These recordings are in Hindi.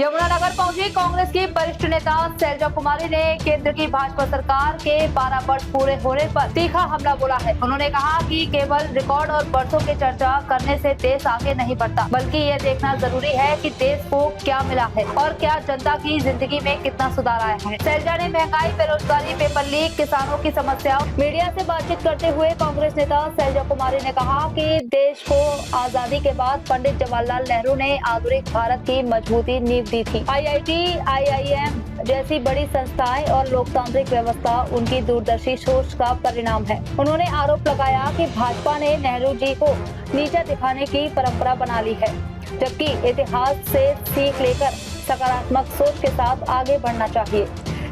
यमुनानगर पहुंची कांग्रेस की वरिष्ठ नेता शैलजा कुमारी ने केंद्र की भाजपा सरकार के 12 वर्ष पूरे होने पर तीखा हमला बोला है। उन्होंने कहा कि केवल रिकॉर्ड और वर्षों की चर्चा करने से देश आगे नहीं बढ़ता, बल्कि ये देखना जरूरी है कि देश को क्या मिला है और क्या जनता की जिंदगी में कितना सुधार आया है। शैलजा ने महंगाई, बेरोजगारी, पेपर लीक, किसानों की समस्याओं, मीडिया से बातचीत करते हुए कांग्रेस नेता शैलजा कुमारी ने कहा कि देश को आजादी के बाद पंडित जवाहरलाल नेहरू ने आधुनिक भारत की मजबूती नींव दी थी। IIT, IIM जैसी बड़ी संस्थाएं और लोकतांत्रिक व्यवस्था उनकी दूरदर्शी सोच का परिणाम है। उन्होंने आरोप लगाया कि भाजपा ने नेहरू जी को नीचा दिखाने की परंपरा बना ली है, जबकि इतिहास से सीख लेकर सकारात्मक सोच के साथ आगे बढ़ना चाहिए।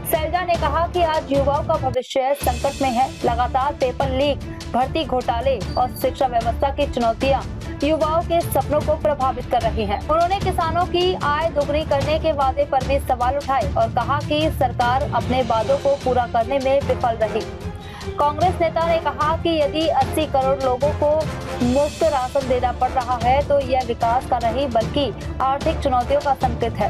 शैलजा ने कहा कि आज युवाओं का भविष्य संकट में है। लगातार पेपर लीक, भर्ती घोटाले और शिक्षा व्यवस्था की चुनौतियां युवाओं के सपनों को प्रभावित कर रही हैं। उन्होंने किसानों की आय दोगुनी करने के वादे पर भी सवाल उठाए और कहा कि सरकार अपने वादों को पूरा करने में विफल रही। कांग्रेस नेता ने कहा कि यदि 80 करोड़ लोगों को मुफ्त राशन देना पड़ रहा है तो यह विकास का नहीं बल्कि आर्थिक चुनौतियों का संकेत है।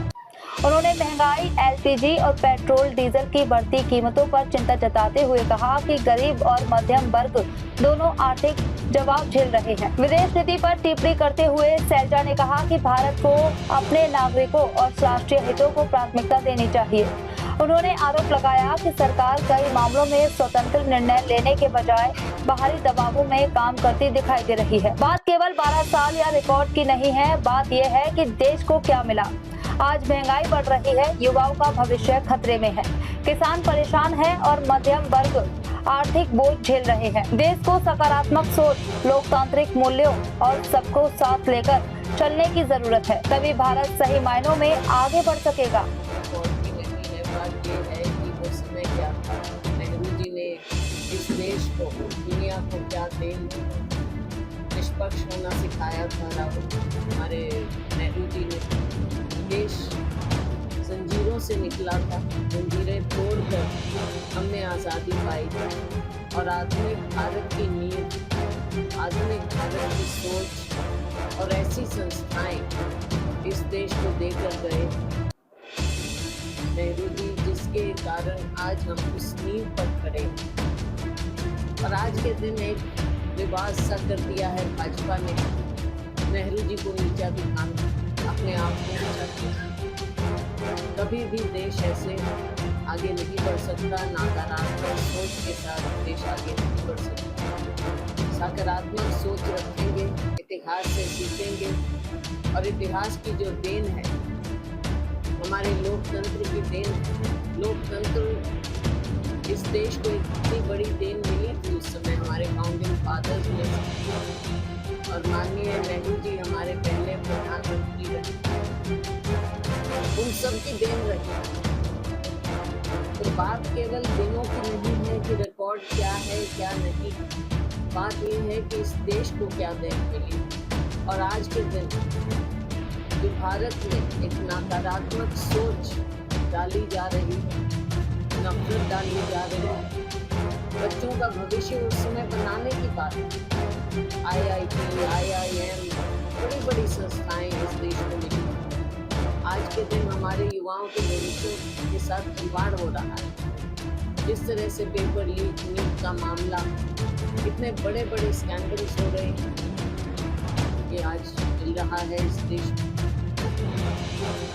उन्होंने महंगाई, LPG और पेट्रोल डीजल की बढ़ती कीमतों पर चिंता जताते हुए कहा कि गरीब और मध्यम वर्ग दोनों आर्थिक जवाब झेल रहे हैं। विदेश नीति पर टिप्पणी करते हुए शैलजा ने कहा कि भारत को अपने नागरिकों और राष्ट्रीय हितों को प्राथमिकता देनी चाहिए। उन्होंने आरोप लगाया कि सरकार कई मामलों में स्वतंत्र निर्णय लेने के बजाय बाहरी दबावों में काम करती दिखाई दे रही है। बात केवल 12 साल या रिकॉर्ड की नहीं है, बात यह है कि देश को क्या मिला। आज महंगाई बढ़ रही है, युवाओं का भविष्य खतरे में है, किसान परेशान है और मध्यम वर्ग आर्थिक बोझ झेल रहे हैं। देश को सकारात्मक सोच, लोकतांत्रिक मूल्यों और सबको साथ लेकर चलने की जरूरत है, तभी भारत सही मायनों में आगे बढ़ सकेगा। बात ये है कि वो समय क्या था, नेहरू जी ने इस देश को, दुनिया को क्या देन निष्पक्ष होना सिखाया था। हमारे नेहरू जी ने देश जंजीरों से निकला था, जंजीरें तोड़कर हमने आज़ादी पाई थी और आधुनिक भारत की नींव, आधुनिक भारत की सोच और ऐसी संस्थाएं इस देश को देकर गए नेहरू जी, जिसके कारण आज हम उस नींव पर खड़े हैं। और आज के दिन एक रिवाज सा कर दिया है भाजपा ने, नेहरू जी को नीचा दिखाना, अपने आप को नीचा दिखाना। कभी भी देश ऐसे आगे नहीं बढ़ सकता, नकारात्मक सोच के साथ देश आगे नहीं बढ़ सकता। सकारात्मक सोच रखेंगे, इतिहास से सीखेंगे और इतिहास की जो देन है, हमारे लोकतंत्र की देन है। लोकतंत्र इस देश को इतनी बड़ी देन मिली थी उस समय हमारे फाउंडिंग फादर्स ने, और माननीय नेहरू जी हमारे पहले प्रधानमंत्री रहे, उन सब की देन रही। तो बात केवल दिनों की नहीं है कि रिकॉर्ड क्या है क्या नहीं, बात ये है कि इस देश को क्या देन मिली। और आज के दिन जो भारत में एक नकारात्मक सोच डाली जा रही है, नफरत डाली जा रही है, बच्चों का भविष्य उस समय बनाने की बात है। IIT, IIM बड़ी बड़ी संस्थाएं इस देश को मिली। आज के दिन हमारे युवाओं के भविष्य के साथ खिलवाड़ हो रहा है। जिस तरह से पेपर लीक का मामला, इतने बड़े बड़े स्कैंडल्स हो रहे हैं, ये आज मिल रहा है इस देश में।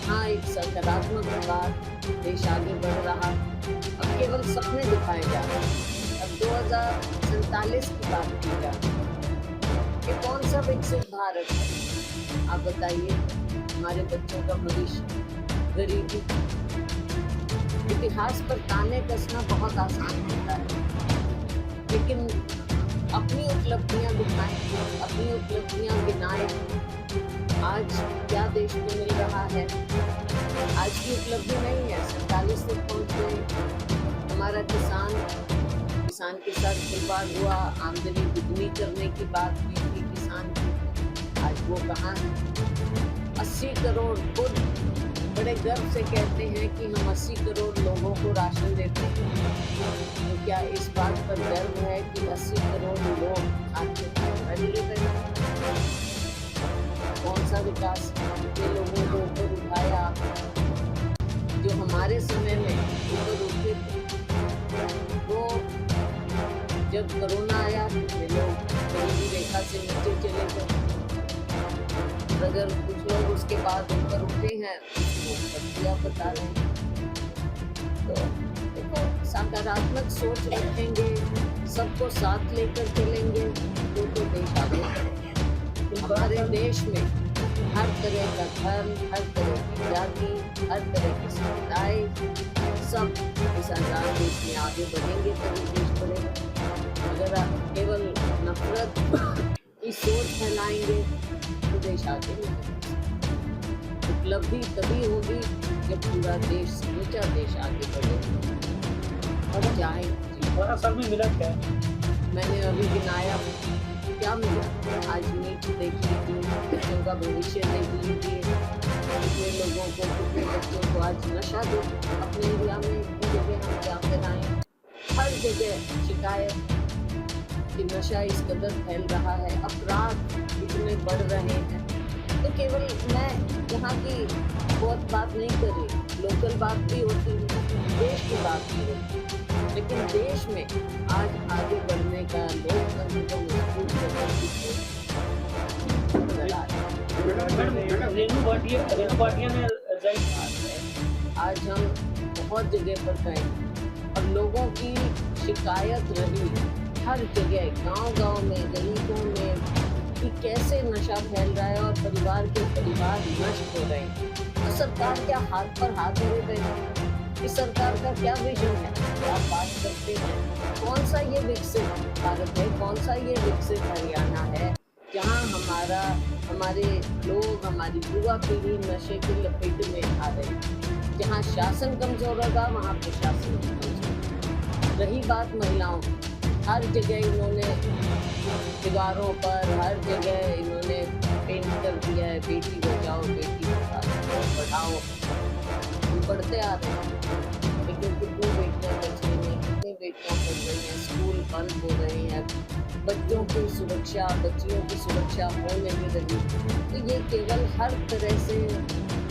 हाँ, एक सकारात्मक बात, देश आगे बढ़ रहा, अब केवल सपने दिखाए जा रहे हैं। अब 2047 की बात की जा रही है। ये कौन सा विकसित भारत है, आप बताइए। हमारे बच्चों का भविष्य, गरीबी, इतिहास पर ताने कसना बहुत आसान होता है, लेकिन अपनी उपलब्धियां दिखाएं, अपनी उपलब्धियां गिनाएं। आज क्या देश में मिल रहा है, आज की उपलब्धि नहीं है, 47 तक पहुंच गए। हमारा किसान के साथ खिलवाड़ हुआ, आमदनी दुगनी करने की बात की थी किसान की, आज वो कहाँ है। 80 करोड़, खुद बड़े गर्व से कहते हैं कि हम 80 करोड़ लोगों को राशन देते हैं। तो क्या इस बात पर गर्व है कि 80 करोड़ लोग आते हैं? कौन सा विकास के लोगों को ऊपर उठाया जो हमारे समय में ऊपर उठे थे, वो जब कोरोना आया तो लोग गरीबी रेखा से नीचे चले गए। और अगर कुछ लोग उसके बाद ऊपर उठे हैं वो प्रक्रिया बता रहे हैं। तो देखो, सकारात्मक सोच रखेंगे, सबको साथ लेकर चलेंगे तो देश आगे बढ़ेगा। हमारे देश में हर तरह का धर्म, हर तरह की जाति, हर तरह की समुदाय, सब इस आजाद देश में आगे बढ़ेंगे तभी देश बढ़ेगा। अगर आप केवल नफरत की सोच फैलाएंगे तो देश आगे नहीं बढ़ेगा। उपलब्धि तभी होगी जब पूरा देश, समूचा देश आगे बढ़ेगा। और चाहे असल में मिला क्या है? मैंने अभी गिनाया क्या मिला। आज नीट देख लीजिए, बच्चों का भविष्य देख लीजिए, कितने लोगों को, कितने बच्चों को आज नशा दो। अपने एरिया में इतनी जगह हम जाकर आए, हर जगह शिकायत कि नशा इस कदर फैल रहा है, अपराध इतने बढ़ रहे हैं। तो केवल मैं यहाँ की बहुत बात नहीं कर रही, लोकल बात भी होती है, देश की बात भी होती है। लेकिन देश में आज आगे बढ़ने का लोकतंत्र को मजबूत करने की सोच नजर आ रही है। रेणु भाटिया ने रिजाइन किया। आज हम बहुत जगह पर गए और लोगों की शिकायत रही हर जगह, गांव-गांव में, गलीचों में, कि कैसे नशा फैल रहा है और परिवार के परिवार नष्ट हो रहे हैं। तो सरकार क्या हाथ पर हाथ धरे बैठी? इस सरकार का क्या विजन है? क्या बात करते हैं? कौन सा ये विकसित भारत है, कौन सा ये विकसित हरियाणा है जहाँ हमारे लोग, हमारी युवा पीढ़ी नशे की लपेट में आ रही, जहाँ शासन कमजोर होगा वहाँ प्रशासन कमजोर। रही बात महिलाओं, हर जगह इन्होंने दीवारों पर, हर जगह इन्होंने पेंट कर दिया है, बेटी बचाओ बेटी पढ़ाओ। हम पढ़ते आ रहे हैं, लेकिन कितनी बेटियां बच रही हैं, कितनी बेटियां पढ़ रही हैं, स्कूल बंद हो रहे हैं, बच्चों की सुरक्षा, बच्चियों की सुरक्षा हो नहीं रही। तो ये केवल हर तरह से,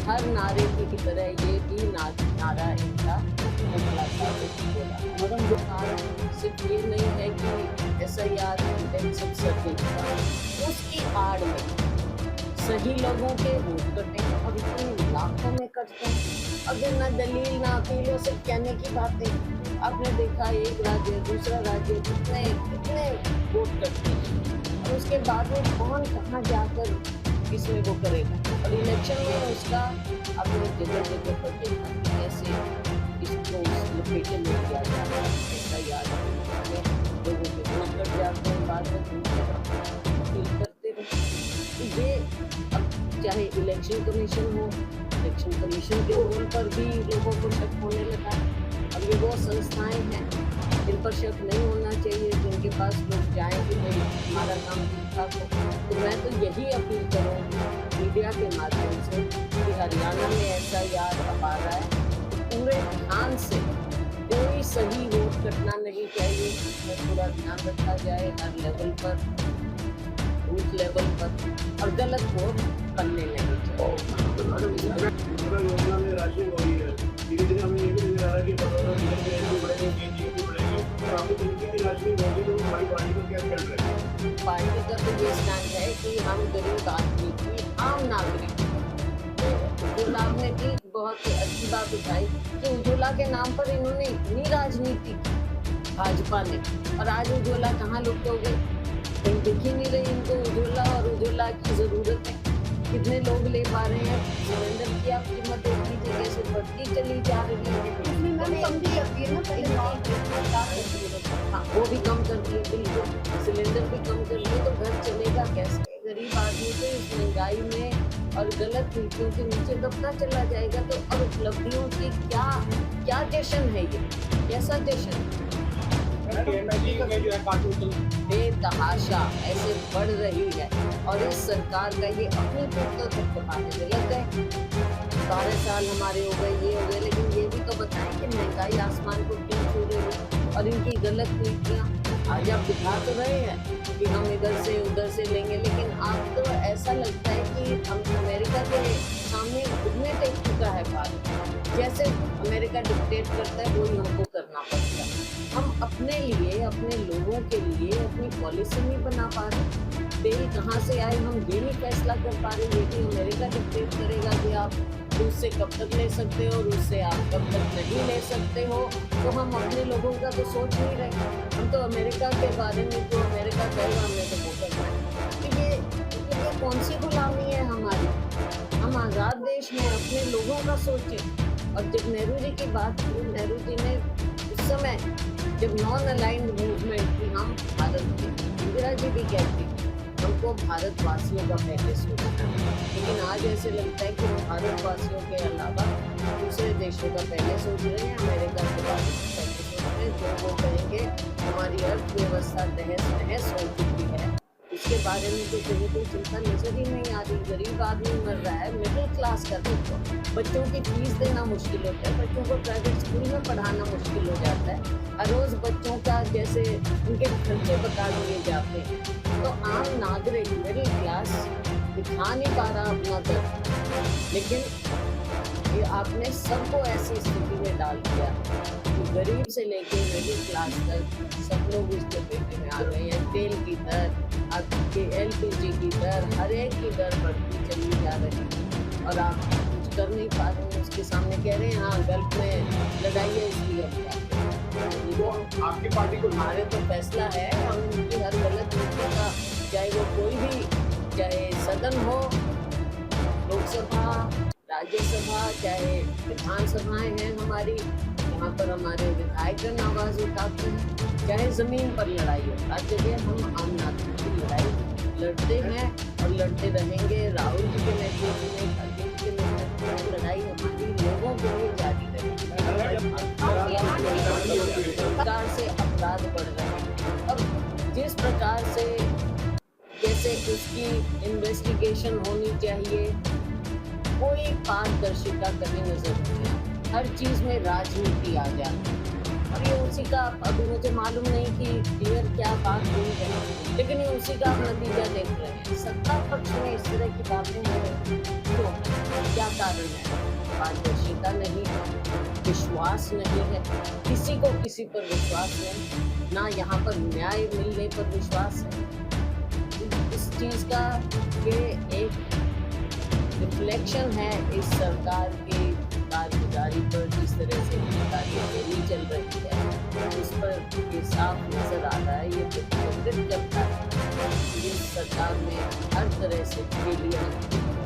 हर नारे की तरह ये भी नारा इनका मुखला साबित हो रहा है। मगर जो कारण सिर्फ ये नहीं है कि SIR इंटेंसिव सर्वे का, उसकी आड़ में सही लोगों के वोट कटे और इतने लाखों में कटते हैं। अगर ना दलील ना अपीलों से कहने की बातें, आपने देखा एक राज्य दूसरा राज्य कितने वोट करते हैं और उसके बाद में कौन कहाँ जाकर इसमें वो करेगा। और इलेक्शन में उसका आपने जगह जगह पर देखा कि कैसे इसको लपेटे में लिया जा रहा है। SIR में लोगों के वोट कट जाते हैं, बाद में अपील करते रहे। तो ये अब चाहे इलेक्शन कमीशन हो, इलेक्शन कमीशन के रोल पर भी लोगों को शक होने लगा। अब ये वो संस्थाएं हैं जिन पर शक नहीं होना चाहिए, जिनके पास लोग जाएं कि भाई हमारा काम ठीक ठाक हो। तो मैं तो यही अपील करूँगी मीडिया के माध्यम से कि हरियाणा में SIR अब आ रहा है, तो पूरे ध्यान से कोई सही वोट कटना नहीं चाहिए, इसमें पूरा ध्यान रखा जाए हर लेवल पर, बूथ लेवल पर, और गलत वोट करने नहीं चाहिए। योजना में राशि हो रही है, धीरे धीरे हमें ये भी नजर आ रहा है कि बड़ौदा जिले में रेलवे बढ़ेंगे, GST बढ़ेंगे, तो आपको तरीके की राशि होगी तो हमारी पार्टी का क्या चल रहा है? पार्टी का तो ये स्टैंड है कि हम गरीब आदमी की, आम नागरिक, उज्ज्वला ने भी बहुत अच्छी बात उठाई कि उज्ज्वला के नाम पर इन्होंने इतनी राजनीति की भाजपा ने, और आज उज्ज्वला कहाँ लुप्त हो गई, कहीं दिख ही नहीं रही इनको उज्ज्वला। और उज्ज्वला की जरूरत है, कितने लोग ले पा रहे हैं। सिलेंडर की आप कीमत देख लीजिए कैसे बढ़ती चली जा रही है। हाँ, वो भी कम कर दिए, बिल्कुल सिलेंडर भी कम कर दिए, तो घर चलेगा कैसे? गरीब आदमी को इस महंगाई में और गलत नीतियों के नीचे कब चला जाएगा। तो अब उपलब्धियों की क्या जश्न है, ये कैसा जश्न? बेतहाशा ऐसे बढ़ रही है और इस सरकार का ये अपनी तो थपथपाने में लग गए। 12 साल हमारे हो गए, ये हो गए, लेकिन ये भी तो बताएं कि महंगाई आसमान को क्यों छू रही है और इनकी गलत नीतियाँ। आज आप दिखा तो रहे हैं कि हम इधर से उधर से लेंगे, लेकिन आप तो ऐसा लगता है कि हम अमेरिका के सामने घुटने टेक चुका है भारत। जैसे अमेरिका डिक्टेट करता है वही हमको करना पड़ता है। हम अपने लिए, अपने लोगों के लिए अपनी पॉलिसी नहीं बना पा रहे। तेल कहाँ से आए हम ये नहीं फैसला कर पा रहे। ये कि अमेरिका डिक्टेट करेगा कि आप रूस से कब तक ले सकते हो, रूस से आप कब तक नहीं ले सकते हो, तो हम अपने लोगों का तो सोच नहीं रहे। हम तो अमेरिका के बारे में, तो अमेरिका कहेगा हमने तो वो करना है। तो ये कौन सी गुलामी है हमारी? हम आज़ाद देश में अपने लोगों का सोचें। और जब नेहरू जी की बात की, नेहरू जी ने उस समय जब नॉन अलाइंड मूवमेंट थी, हम भारत के, इंदिरा जी भी कहती हमको भारतवासियों का पहले सोचना है। लेकिन आज ऐसे लगता है कि हम भारतवासियों के अलावा दूसरे देशों का पहले सोच रहे हैं, अमेरिका के बारे में पहले सोच रहे हैं। जो वो कहेंगे हमारी अर्थव्यवस्था तहस नहस हो चुकी है, उसके बारे में तो कहीं कोई चिंता नजर ही नहीं आ रही। गरीब आदमी मर रहा है, मिडिल क्लास का देखो, बच्चों की फीस देना मुश्किल होता है, बच्चों को प्राइवेट स्कूल में पढ़ाना मुश्किल हो जाता है। हर रोज बच्चों का जैसे उनके खर्चे बता दिए जाते हैं। तो आम नागरिक मिडिल क्लास दिखा नहीं पा रहा अपना दर्द। लेकिन ये आपने सबको ऐसी स्थिति में डाल दिया कि गरीब से लेके मिडिल क्लास तक सब लोग इस चपेटे में आ गए हैं। तेल की दर, आपके LPG की दर, हर एक की दर बढ़ती चली जा रही है और आप कुछ कर नहीं पा रहे हैं। उसके सामने कह रहे हैं हाँ गल्फ में लड़ाई है इसलिए हम क्या करें। तो आपकी पार्टी को हमारे तो फैसला है, हम उनकी हर गलत नीति का, चाहे वो कोई भी, चाहे सदन हो, लोकसभा, राज्यसभा, चाहे विधानसभाएं हैं हमारी, यहाँ पर हमारे विधायकगण आवाज उठाते हैं, चाहे जमीन पर लड़ाई हो, हर जगह हम आम नागरिक की लड़ाई लड़ते हैं और लड़ते रहेंगे। राहुल जी के नेतृत्व में, खड़गे जी के नेतृत्व में लड़ाई हमारी लोगों के लिए जारी रहेगी। प्रकार से अपराध बढ़ रहे हैं और जिस प्रकार से जैसे उसकी इन्वेस्टिगेशन होनी चाहिए, कोई पारदर्शिता कहीं नजर नहीं आती। हर चीज में राजनीति आ जाती है और ये उसी का, अभी मुझे मालूम नहीं कि क्लियर क्या बात हुई है, लेकिन ये उसी का नतीजा देख रहे हैं। सत्ता पक्ष में इस तरह की बातें हो रही हैं, तो क्या कारण है? पारदर्शिता नहीं है, विश्वास नहीं है, किसी को किसी पर विश्वास नहीं, ना यहाँ पर न्याय मिलने पर विश्वास है। इस चीज का ये एक रिफ्लेक्शन है इस सरकार की कारगुजारी पर, जिस तरह से कार्यशैली चल रही है उस पर ये साफ नजर आ रहा है। ये प्रतिबिंबित करता है कि इस सरकार में हर तरह से फेलियर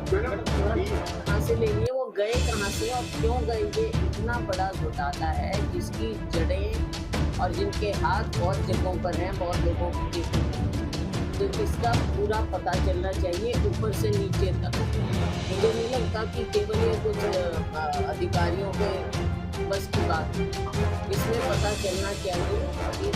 कहाँ से ले लिए, वो गए कहाँ से और क्यों गए। ये इतना बड़ा घोटाला है जिसकी जड़ें और जिनके हाथ बहुत जगहों पर हैं, बहुत लोगों की, तो इसका पूरा पता चलना चाहिए ऊपर से नीचे तक। मुझे नहीं लगता कि केवल ये कुछ अधिकारियों के बस की बात, इसमें पता चलना चाहिए। अभी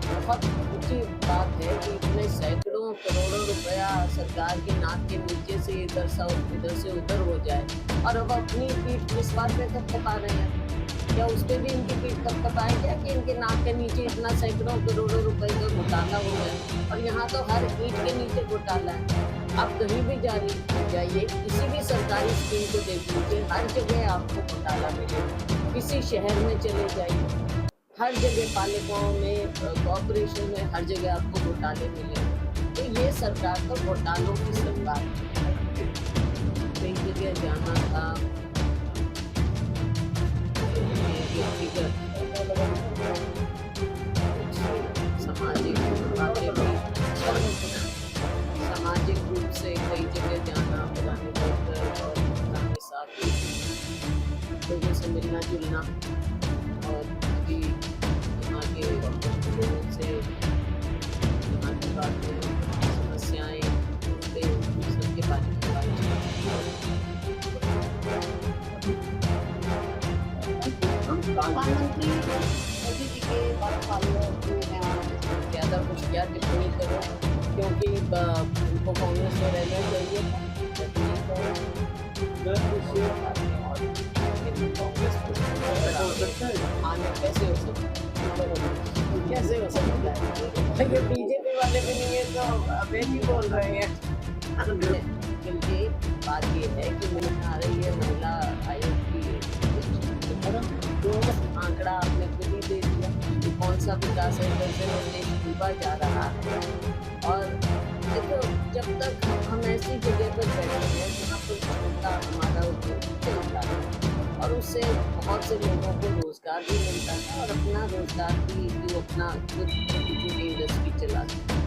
बहुत ऊँची बात है कि इतने सैकड़ों करोड़ों रुपया सरकार के नाक के नीचे से इधर से उधर हो जाए और अब अपनी पीठ किस बात पे थपथपा रहे हैं। क्या उस पर भी इनकी पीठ थपथपाए क्या कि इनके नाक के नीचे इतना सैकड़ों करोड़ों रुपए का घोटाला हो गया और यहाँ तो हर ईंट के नीचे घोटाला है। आप कहीं भी जाइए, किसी भी सरकारी स्कीम को देख लीजिए, हर जगह आपको घोटाला मिलेगा। किसी शहर में चले जाइए, हर जगह पालिकाओं में, कॉर्पोरेशन में, हर जगह आपको घोटाले मिलेंगे। तो ये सरकार तो घोटालों की सरकार है। कई जगह जाना था, सामाजिक बातें भी, सामाजिक रूप से कई जगह जाना, पुराने डॉक्टर और पुराने साथी लोगों से मिलना जुलना, और अभी यहाँ के लोगों से यहाँ की बातें, समस्याएं, सबके बारे में प्रधानमंत्री मोदी जी के 12 साल में ज़्यादा कुछ क्या टिप्पणी करो, क्योंकि उनको कांग्रेस में रहना चाहिए था। आने कैसे हो सकता है, कैसे हो सकता है? ये बीजेपी वाले भी नहीं है तो अभी भी बोल रहे हैं। क्योंकि बात ये है कि मुझे आ रही है महिला आयोग की तो आंकड़ा आपने खुद ही दे दिया कि कौन सा विकास है, कैसे देश डूबा जा रहा है। और देखो, जब तक हम ऐसी जगह पर बैठे हैं जहाँ पर छोटा हमारा उद्योग चलता है और उससे बहुत से लोगों को रोजगार भी मिलता है और अपना रोजगार भी जो अपना खुद छोटी इंडस्ट्री चलाते हैं।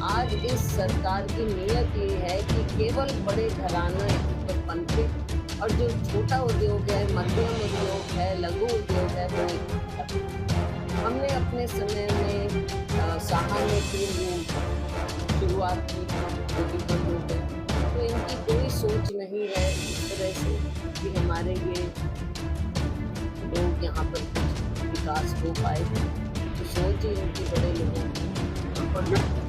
आज इस सरकार की नीयत ये है कि केवल बड़े घराने पर पनपे और जो छोटा उद्योग है, मध्यम उद्योग है, लघु उद्योग है, वो हमने अपने समय में सहाने की शुरुआत की, जो कि बंद हो गया। तो इनकी कोई सोच नहीं है इस तरह से कि हमारे ये लोग यहाँ पर कुछ विकास हो पाए। तो सोच ही इनकी बड़े लोगों की